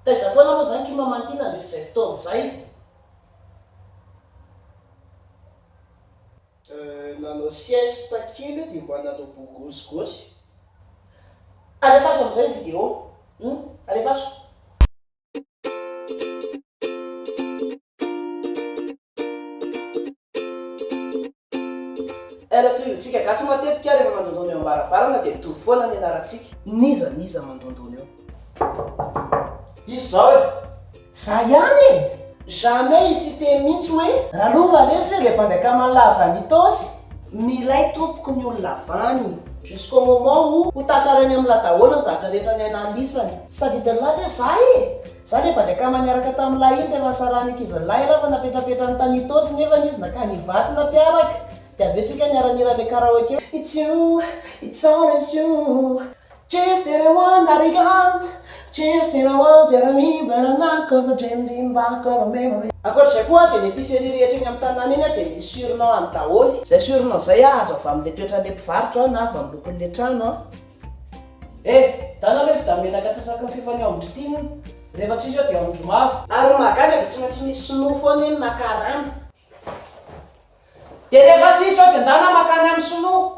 taiza foana moa zany kimamantina andrik'izay fotoana izay. Nanao sieste kely dia mba nanao bogosygosy. Alefaso amin'izay ny vidéo. Alefaso. Raha toy itsika gasy matetika rehefa mandondona eo ambaravarana dia mitovy foana ny anarantsika. Niza mandondona eo. Izy zao e. Za ihany e. Jamais hésité mihitsy hoe raha lova lesy le mpandekamany lavany tosy milay tompoko ny olona lavany jusqu'au moment où tantarainy amin'ny ladahoana zavatra rehetra ny analisany. Sady de la ve za e. Za le mpandekamany niaraka tamin'ilay iny rehefa sarany ankizin'ilay rehefa napetrapetrany tany tosy nefa izy nakany vaty nampiaraka. Dia avetsika niara-nira le karaoke. It's you, it's always you. Just in a one that I got. Just in a one that I mean, but I'm not cause I dreamed back or memory. Akoatr'izay koa dia ny épicerie rehetra eny amin'ny tanàna eny dia misy surinao amin'ny daholo. Izay surinao izay azo avy amin'ilay toetran'ilay mpivarotra na avy amin'ny lokon'ilay trano. Dana rehefa da menaka atsasaka ny fifany ao amindritina. Rehefa tsisy eo dia aondro mavo. Ary magana dia tsy maintsy misy sinoa foana eny na karana. Dia rehefa tsisy eo dia ndana makany amin'ny sinoa.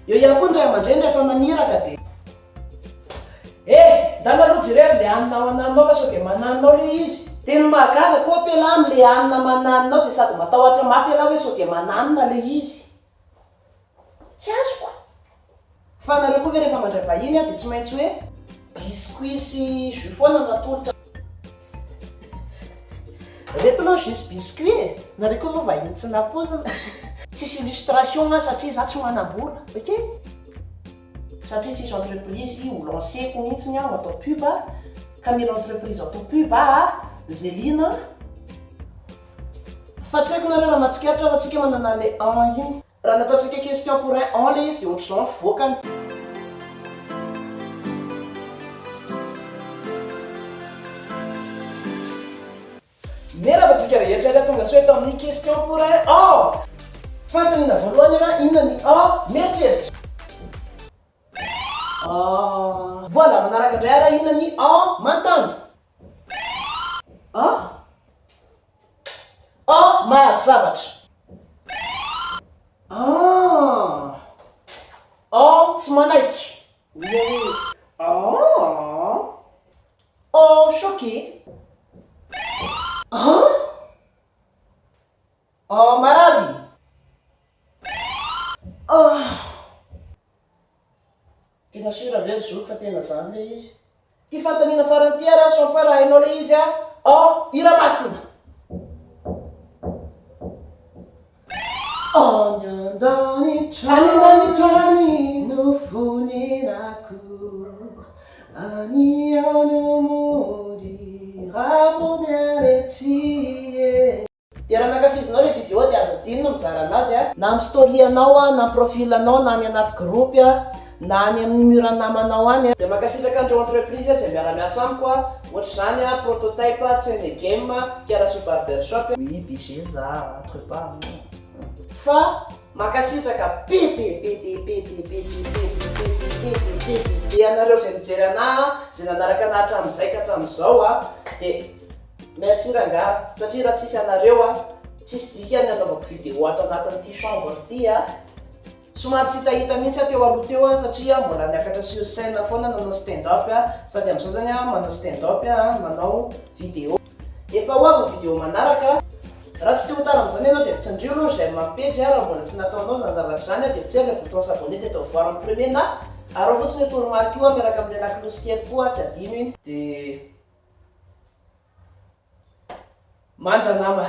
Eo ihany koa ny ray aman-dreny rehefa maniraka dia ndana aloha jerevy le hanina ao ananao fa sao dia mananonao le izy. Dia ny magana koa apela amin'le hanina mananinao dia sady matahotra mafy ianao hoe sao dia mananina le izy. Tsy azoko. Fa nareo koa ve rehefa mandray vahiny dia tsy maintsy hoe biscuit sy jus foana no atolotra. Reto aloha jus biscuit nareo koa moa vahiny tsy napozina. Tsisy illustration satria za tsy manam-bola. Ok? Satria tsisy entreprise ho lanceko mihitsy aho atao pub ka mila entreprise atao pub Zelina. Fa tsy haiko nareo raha mahatsikaritra fa tsika manana le an iny. Raha nataontsika question pour un an le izy dia ohatr'izao mivoakany. Meraba tsika rehetra ilay tonga sao eto amin'ny question pour un an. Fantaniana voalohany raha inona ny an meritreritra. Voilà, manaraka indray raha inona ny an mantany. Mahazo zavatra. Tsy manaiky. Choqué. Maravy. Tena sura ve zoko fa tena zany le izy. Ty fantaniana farany ty raha sao pa raha hainao le izy ira masina. Any no fonenako any ao no mody ravo miarety. Dia raha nakafizinao le vidéo dia aza dinina mizara anazy na amin'ny story anao na profil anao na any anaty groupe na any amin'ny mura namanao any. Dia makasitraka andreo entreprise izay miara-miasa amiko ohatr'izany prototype tseny game Kiarasu barbershop. Oui, bigeza entre pas. Fa makasitraka ianareo izay mijery anahy izay nanaraka anahy hatramin'izay ka hatramin'izao dia merci rangahy satria raha tsisy anareo tsisy dikany anaovako vidéo ato anatin'ity chambre ity somary tsy hitahita mihitsy teo aloha teo satria mbola niakatra sur scène foana nanao stand up sady amin'izao zany manao stand up manao vidéo. Efa ho avy ny vidéo manaraka. Raha tsy te ho tara amin'izany ianao dia mitsandrio aloha j'aime ma page raha mbola tsy nataonao zany zavatra zany dia mitsery le bouton s'abonner dia atao voir en premier na arao fotsiny hoe toromarika io miaraka amin'ny la cloche kely koa tsy adino iny dia manja nama.